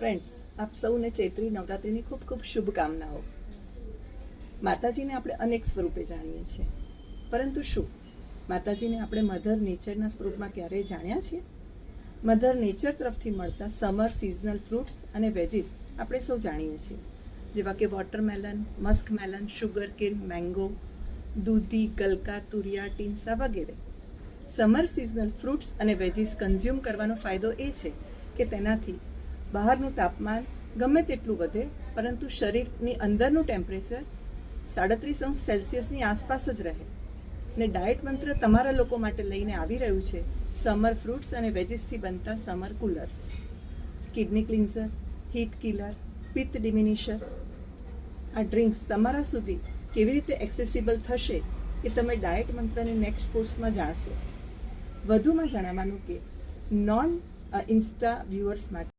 Friends, આપ સૌને ચૈત્રી નવરાત્રિની ખૂબ ખૂબ શુભકામનાઓ. માતાજીને આપણે અનેક સ્વરૂપે જાણીએ છીએ, પરંતુ શું માતાજીને આપણે મધર નેચરના સ્વરૂપમાં ક્યારેય જાણ્યા છીએ? મધર નેચર તરફથી મળતા સમર સિઝનલ ફ્રૂટ્સ અને વેજીસ આપણે સૌ જાણીએ છીએ, જેવા કે વોટરમેલન, મસ્કમેલન, શુગરકેન, મેંગો, દૂધી, ગલકા, તુરિયા, ટીન્સા વગેરે. સમર સિઝનલ ફ્રૂટ્સ અને વેજીસ કન્ઝ્યુમ કરવાનો ફાયદો એ છે કે તેનાથી બહારનું તાપમાન ગમે તેટલું વધે, પરંતુ શરીરની અંદરનું ટેમ્પરેચર 37°C આસપાસ જ રહે. ને ડાયટ મંત્ર તમારા લોકો માટે લઈને આવી રહ્યું છે સમર ફ્રૂટ્સ અને વેજીસથી બનતા summer કુલર્સ. Kidney cleanser, heat killer, પિત્ત ડિમિનિશર. આ ડ્રિંક્સ તમારા સુધી કેવી રીતે એક્સેસિબલ થશે એ તમે ડાયટ મંત્રની નેક્સ્ટ પોસ્ટમાં જાણશો. વધુમાં જણાવવાનું કે નોન ઇન્સ્ટા વ્યુઅર્સ માટે